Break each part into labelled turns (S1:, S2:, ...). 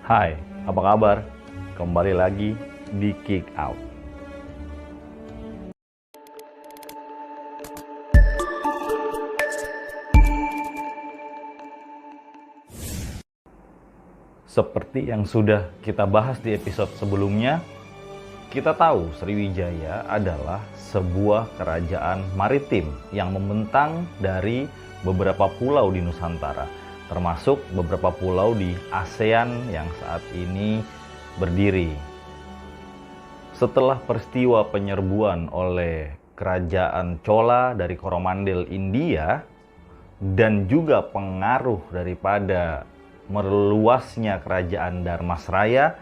S1: Hai, apa kabar? Kembali lagi di Kick Out. Seperti yang sudah kita bahas di episode sebelumnya, kita tahu Sriwijaya adalah sebuah kerajaan maritim yang membentang dari beberapa pulau di Nusantara, termasuk beberapa pulau di ASEAN yang saat ini berdiri. Setelah peristiwa penyerbuan oleh kerajaan Chola dari Coromandel, India, dan juga pengaruh daripada meluasnya kerajaan Dharmasraya,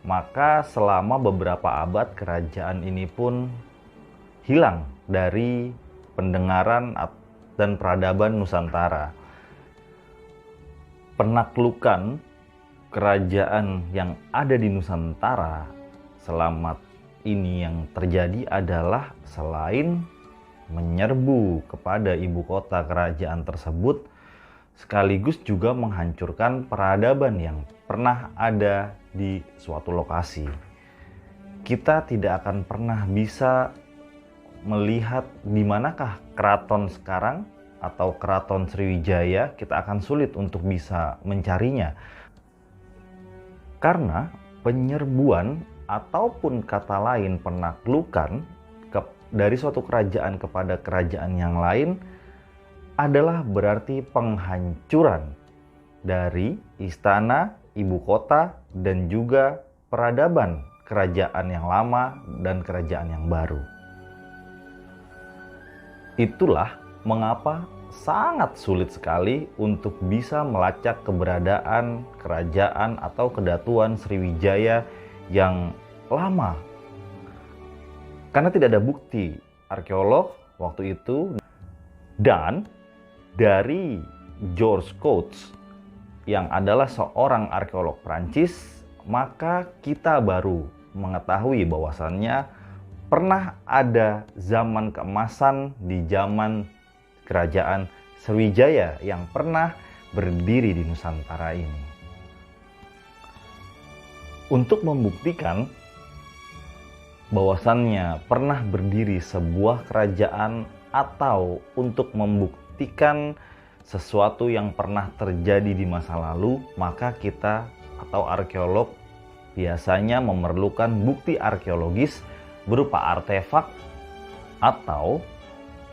S1: maka selama beberapa abad kerajaan ini pun hilang dari pendengaran dan peradaban Nusantara. Penaklukan kerajaan yang ada di Nusantara selama ini yang terjadi adalah selain menyerbu kepada ibu kota kerajaan tersebut, sekaligus juga menghancurkan peradaban yang pernah ada di suatu lokasi. Kita tidak akan pernah bisa melihat di manakah keraton sekarang atau keraton Sriwijaya. Kita akan sulit untuk bisa mencarinya. Karena penyerbuan ataupun kata lain penaklukan dari suatu kerajaan kepada kerajaan yang lain adalah berarti penghancuran dari istana, ibu kota, dan juga peradaban kerajaan yang lama dan kerajaan yang baru. Itulah mengapa sangat sulit sekali untuk bisa melacak keberadaan kerajaan atau kedatuan Sriwijaya yang lama. Karena tidak ada bukti arkeolog waktu itu, dan dari George Coates yang adalah seorang arkeolog Prancis, maka kita baru mengetahui bahwasannya pernah ada zaman keemasan di zaman kerajaan Sriwijaya yang pernah berdiri di Nusantara ini. Untuk membuktikan bahwasannya pernah berdiri sebuah kerajaan atau untuk membuktikan sesuatu yang pernah terjadi di masa lalu, maka kita atau arkeolog biasanya memerlukan bukti arkeologis berupa artefak atau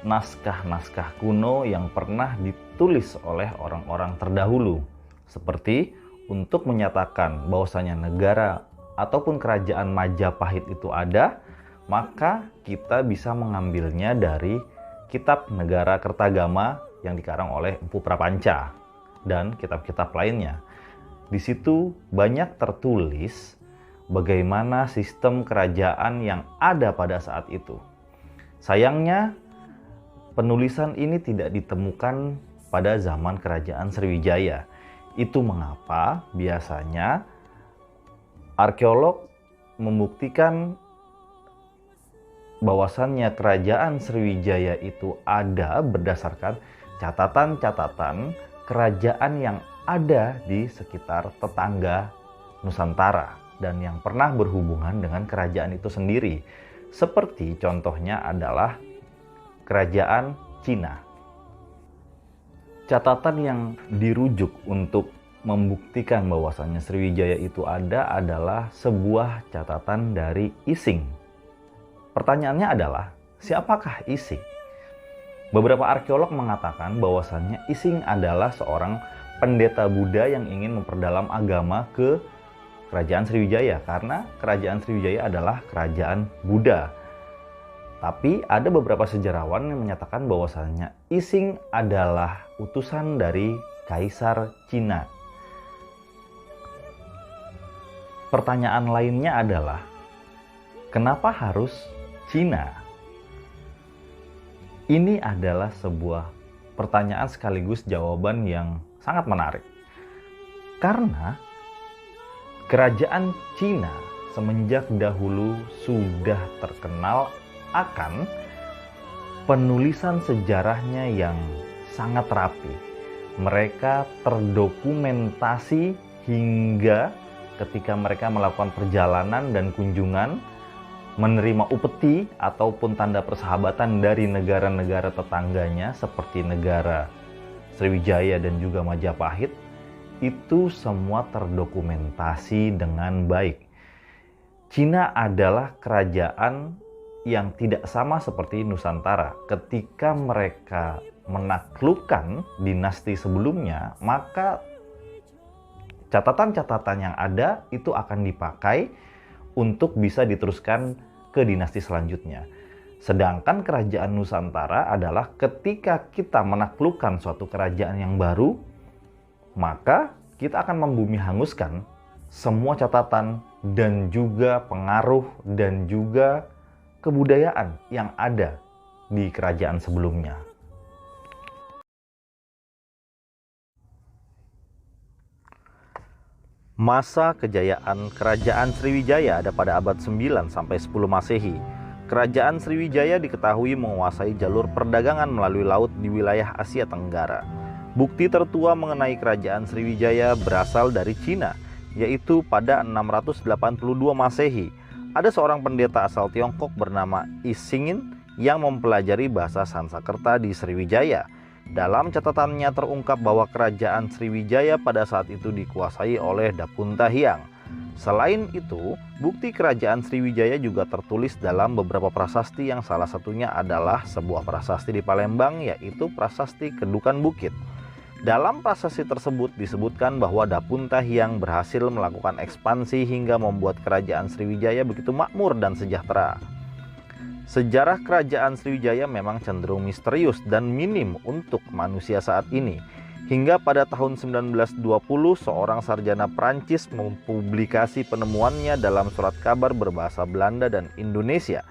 S1: naskah-naskah kuno yang pernah ditulis oleh orang-orang terdahulu, seperti untuk menyatakan bahwasanya negara ataupun kerajaan Majapahit itu ada, maka kita bisa mengambilnya dari kitab Negara Kertagama yang dikarang oleh Empu Prapanca dan kitab-kitab lainnya. Di situ banyak tertulis bagaimana sistem kerajaan yang ada pada saat itu. Sayangnya, penulisan ini tidak ditemukan pada zaman kerajaan Sriwijaya. Itu mengapa biasanya arkeolog membuktikan bahwasannya kerajaan Sriwijaya itu ada berdasarkan catatan-catatan kerajaan yang ada di sekitar tetangga Nusantara dan yang pernah berhubungan dengan kerajaan itu sendiri. Seperti contohnya adalah kerajaan Cina. Catatan yang dirujuk untuk membuktikan bahwasannya Sriwijaya itu ada adalah sebuah catatan dari Ising. Pertanyaannya adalah, siapakah Ising? Beberapa arkeolog mengatakan bahwasannya Ising adalah seorang pendeta Buddha yang ingin memperdalam agama ke kerajaan Sriwijaya, karena kerajaan Sriwijaya adalah kerajaan Buddha. Tapi ada beberapa sejarawan yang menyatakan bahwasannya Ising adalah utusan dari Kaisar Cina. Pertanyaan lainnya adalah, kenapa harus Cina? Ini adalah sebuah pertanyaan sekaligus jawaban yang sangat menarik. Karena kerajaan Cina semenjak dahulu sudah terkenal akan penulisan sejarahnya yang sangat rapi. Mereka terdokumentasi hingga ketika mereka melakukan perjalanan dan kunjungan, menerima upeti ataupun tanda persahabatan dari negara-negara tetangganya seperti negara Sriwijaya dan juga Majapahit, itu semua terdokumentasi dengan baik. Cina adalah kerajaan yang tidak sama seperti Nusantara. Ketika mereka menaklukkan dinasti sebelumnya, maka catatan-catatan yang ada itu akan dipakai untuk bisa diteruskan ke dinasti selanjutnya. Sedangkan kerajaan Nusantara adalah ketika kita menaklukkan suatu kerajaan yang baru, maka kita akan membumi hanguskan semua catatan dan juga pengaruh dan juga kebudayaan yang ada di kerajaan sebelumnya. Masa kejayaan Kerajaan Sriwijaya ada pada abad 9 sampai 10 Masehi. Kerajaan Sriwijaya diketahui menguasai jalur perdagangan melalui laut di wilayah Asia Tenggara. Bukti tertua mengenai Kerajaan Sriwijaya berasal dari Cina, yaitu pada 682 Masehi. Ada seorang pendeta asal Tiongkok bernama Isingin yang mempelajari bahasa Sanskerta di Sriwijaya. Dalam catatannya terungkap bahwa kerajaan Sriwijaya pada saat itu dikuasai oleh Dapunta Hyang. Selain itu, bukti kerajaan Sriwijaya juga tertulis dalam beberapa prasasti yang salah satunya adalah sebuah prasasti di Palembang, yaitu Prasasti Kedukan Bukit. Dalam prasasti tersebut disebutkan bahwa Dapunta Hyang berhasil melakukan ekspansi hingga membuat kerajaan Sriwijaya begitu makmur dan sejahtera. Sejarah kerajaan Sriwijaya memang cenderung misterius dan minim untuk manusia saat ini. Hingga pada tahun 1920 seorang sarjana Prancis mempublikasi penemuannya dalam surat kabar berbahasa Belanda dan Indonesia.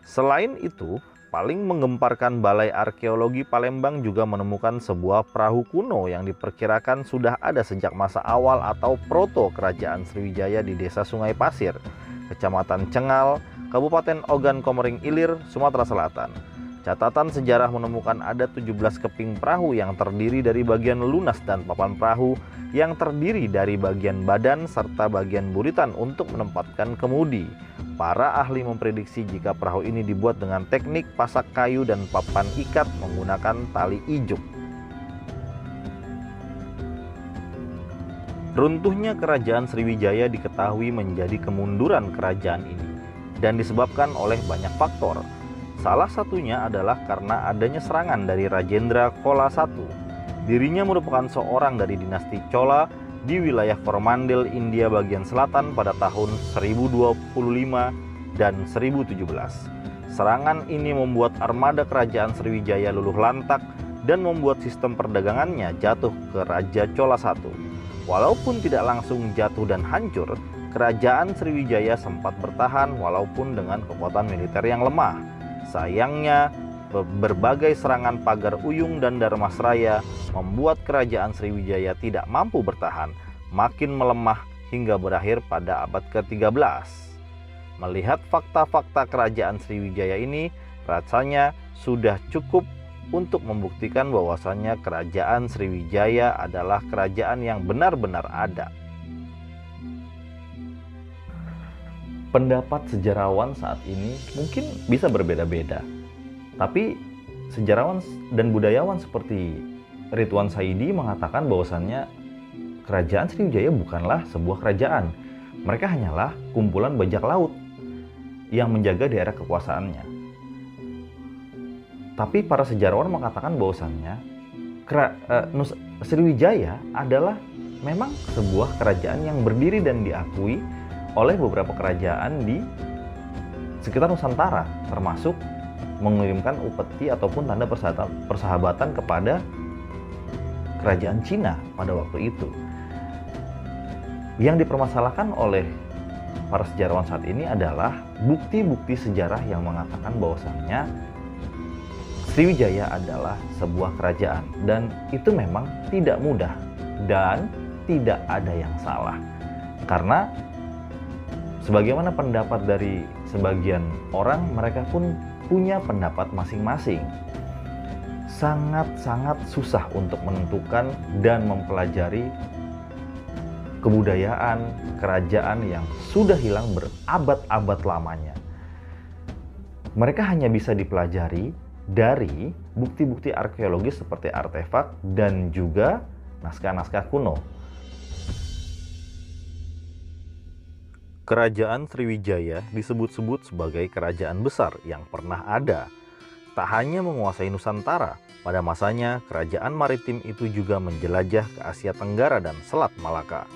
S1: Selain itu, paling menggemparkan Balai Arkeologi Palembang juga menemukan sebuah perahu kuno yang diperkirakan sudah ada sejak masa awal atau proto kerajaan Sriwijaya di Desa Sungai Pasir, Kecamatan Cengal, Kabupaten Ogan Komering Ilir, Sumatera Selatan. Catatan sejarah menemukan ada 17 keping perahu yang terdiri dari bagian lunas dan papan perahu yang terdiri dari bagian badan serta bagian buritan untuk menempatkan kemudi. Para ahli memprediksi jika perahu ini dibuat dengan teknik pasak kayu dan papan ikat menggunakan tali ijuk. Runtuhnya kerajaan Sriwijaya diketahui menjadi kemunduran kerajaan ini dan disebabkan oleh banyak faktor. Salah satunya adalah karena adanya serangan dari Rajendra Chola I. Dirinya merupakan seorang dari dinasti Chola di wilayah Coromandel, India bagian selatan pada tahun 1025 dan 1017. Serangan ini membuat armada kerajaan Sriwijaya luluh lantak dan membuat sistem perdagangannya jatuh ke Raja Chola I. Walaupun tidak langsung jatuh dan hancur, kerajaan Sriwijaya sempat bertahan walaupun dengan kekuatan militer yang lemah. Sayangnya, berbagai serangan Pagar Uyung dan Darmasraya membuat kerajaan Sriwijaya tidak mampu bertahan, makin melemah hingga berakhir pada abad ke-13. Melihat fakta-fakta kerajaan Sriwijaya ini, rasanya sudah cukup untuk membuktikan bahwasannya kerajaan Sriwijaya adalah kerajaan yang benar-benar ada. Pendapat sejarawan saat ini mungkin bisa berbeda-beda, tapi sejarawan dan budayawan seperti Ridwan Saidi mengatakan bahwasannya kerajaan Sriwijaya bukanlah sebuah kerajaan. Mereka hanyalah kumpulan bajak laut yang menjaga daerah kekuasaannya. Tapi para sejarawan mengatakan bahwasannya Sriwijaya adalah memang sebuah kerajaan yang berdiri dan diakui oleh beberapa kerajaan di sekitar Nusantara, termasuk mengirimkan upeti ataupun tanda persahabatan kepada kerajaan Cina pada waktu itu. Yang dipermasalahkan oleh para sejarawan saat ini adalah bukti-bukti sejarah yang mengatakan bahwasannya Sriwijaya adalah sebuah kerajaan, dan itu memang tidak mudah dan tidak ada yang salah. Karena sebagaimana pendapat dari sebagian orang, mereka pun punya pendapat masing-masing. Sangat-sangat susah untuk menentukan dan mempelajari kebudayaan, kerajaan yang sudah hilang berabad-abad lamanya. Mereka hanya bisa dipelajari dari bukti-bukti arkeologis seperti artefak dan juga naskah-naskah kuno. Kerajaan Sriwijaya disebut-sebut sebagai kerajaan besar yang pernah ada. Tak hanya menguasai Nusantara, pada masanya kerajaan maritim itu juga menjelajah ke Asia Tenggara dan Selat Malaka.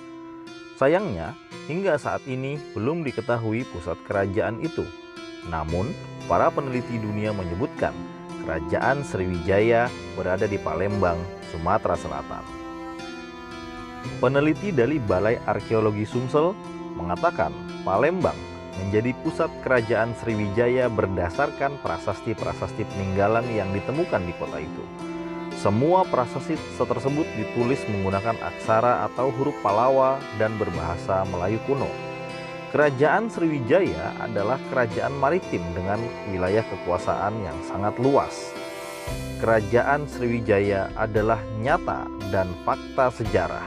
S1: Sayangnya, hingga saat ini belum diketahui pusat kerajaan itu. Namun, para peneliti dunia menyebutkan kerajaan Sriwijaya berada di Palembang, Sumatera Selatan. Peneliti dari Balai Arkeologi Sumsel mengatakan Palembang menjadi pusat kerajaan Sriwijaya berdasarkan prasasti-prasasti peninggalan yang ditemukan di kota itu. Semua prasasti tersebut ditulis menggunakan aksara atau huruf Palawa dan berbahasa Melayu kuno. Kerajaan Sriwijaya adalah kerajaan maritim dengan wilayah kekuasaan yang sangat luas. Kerajaan Sriwijaya adalah nyata dan fakta sejarah.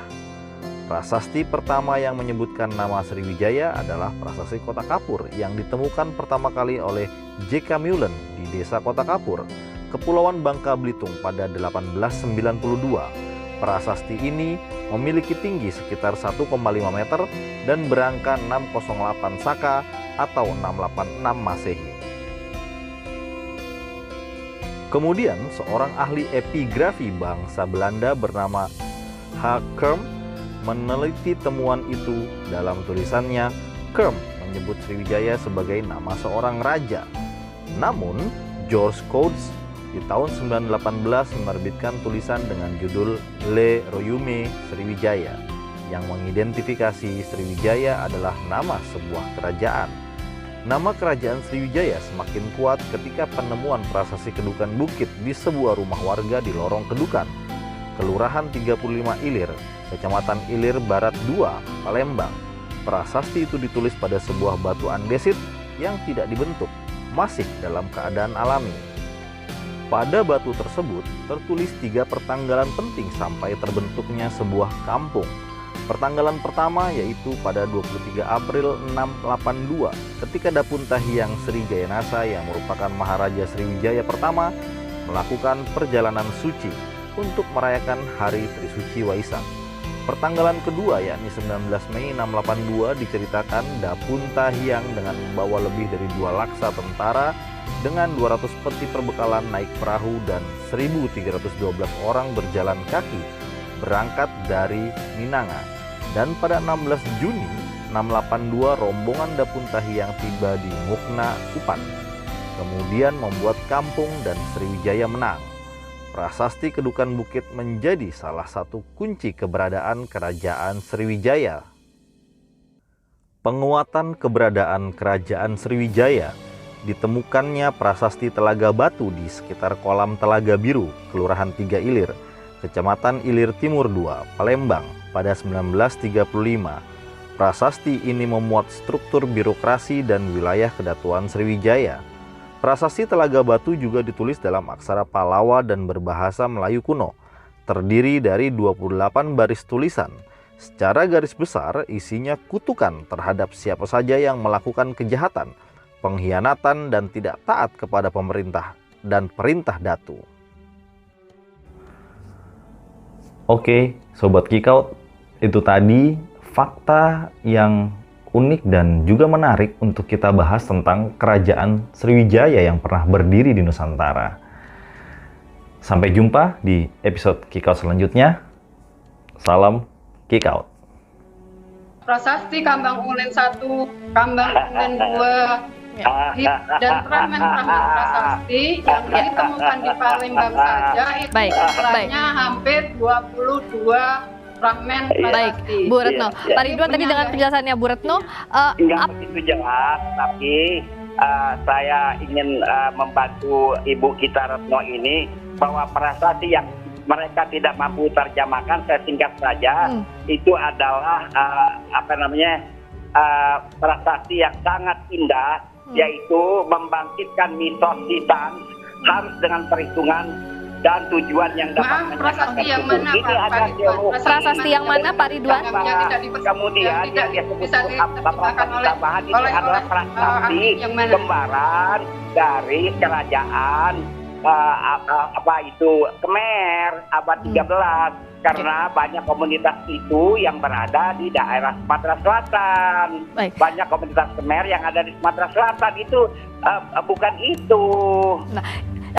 S1: Prasasti pertama yang menyebutkan nama Sriwijaya adalah prasasti Kota Kapur yang ditemukan pertama kali oleh J.K. Mullen di Desa Kota Kapur, Kepulauan Bangka Belitung pada 1892. Prasasti ini memiliki tinggi sekitar 1,5 meter dan berangka 608 Saka atau 686 Masehi. Kemudian seorang ahli epigrafi bangsa Belanda bernama H. Kerm meneliti temuan itu. Dalam tulisannya, Kerm menyebut Sriwijaya sebagai nama seorang raja. Namun, George Coates di tahun 1918 menerbitkan tulisan dengan judul Le Royaume Sriwijaya yang mengidentifikasi Sriwijaya adalah nama sebuah kerajaan. Nama kerajaan Sriwijaya semakin kuat ketika penemuan prasasti kedukan bukit di sebuah rumah warga di Lorong Kedukan, Kelurahan 35 Ilir, Kecamatan Ilir Barat 2, Palembang. Prasasti itu ditulis pada sebuah batu andesit yang tidak dibentuk, masih dalam keadaan alami. Pada batu tersebut tertulis 3 pertanggalan penting sampai terbentuknya sebuah kampung. Pertanggalan pertama yaitu pada 23 April 682 ketika Dapunta Hyang Sri Jayanasa yang merupakan Maharaja Sriwijaya pertama melakukan perjalanan suci untuk merayakan Hari Trisuci Waisak. Pertanggalan kedua yakni 19 Mei 682 diceritakan Dapunta Hyang dengan membawa lebih dari 2 laksa tentara dengan 200 peti perbekalan naik perahu dan 1.312 orang berjalan kaki berangkat dari Minanga. Dan pada 16 Juni 682 rombongan Dapunta Hyang tiba di Ngukna, Upan, kemudian membuat kampung dan Sriwijaya menang. Prasasti Kedukan Bukit menjadi salah satu kunci keberadaan kerajaan Sriwijaya. Penguatan keberadaan kerajaan Sriwijaya ditemukannya prasasti Telaga Batu di sekitar kolam Telaga Biru, Kelurahan 3 Ilir, Kecamatan Ilir Timur 2, Palembang pada 1935. Prasasti ini memuat struktur birokrasi dan wilayah Kedatuan Sriwijaya. Prasasti Telaga Batu juga ditulis dalam aksara Palawa dan berbahasa Melayu kuno, terdiri dari 28 baris tulisan. Secara garis besar, isinya kutukan terhadap siapa saja yang melakukan kejahatan, pengkhianatan, dan tidak taat kepada pemerintah dan perintah datu. Oke, Sobat Kikout, itu tadi fakta yang unik dan juga menarik untuk kita bahas tentang kerajaan Sriwijaya yang pernah berdiri di Nusantara. Sampai jumpa di episode Kikout selanjutnya. Salam Kikout.
S2: Prasasti Kambang Ulen 1, Kambang Ulen 2, dan fragmen-fragmen prasasti yang ditemukan di Palembang saja itu jumlahnya hampir 22 fragmen prasasti.
S3: Bu Retno, Pak Ridwan tadi dengan penjelasannya Bu Retno
S4: nggak begitu jelas, tapi saya ingin membantu Ibu kita Retno ini bahwa prasasti yang mereka tidak mampu terjemahkan, saya singkat saja, itu adalah prasasti yang sangat indah, yaitu membangkitkan mitos Titan harus dengan perhitungan dan tujuan yang dapat
S2: Maaf, prasasti yang mana,
S4: ini
S2: Pak
S4: ada
S2: Ridwan?
S4: teologi.
S3: Prasasti yang mana, Pak Ridwan?
S2: Yang tidak dipersetujukan,
S4: Kemudian
S2: yang
S4: yang
S2: tidak
S4: disebut
S2: bisa diterjemahkan
S4: tambahan itu adalah prasasti
S2: yang mana?
S4: kembaran dari kerajaan apa itu Khmer abad 13 karena banyak komunitas itu yang berada di daerah Sumatera Selatan.
S3: Baik.
S4: Banyak komunitas Khmer yang ada di Sumatera Selatan itu bukan itu.
S3: Nah,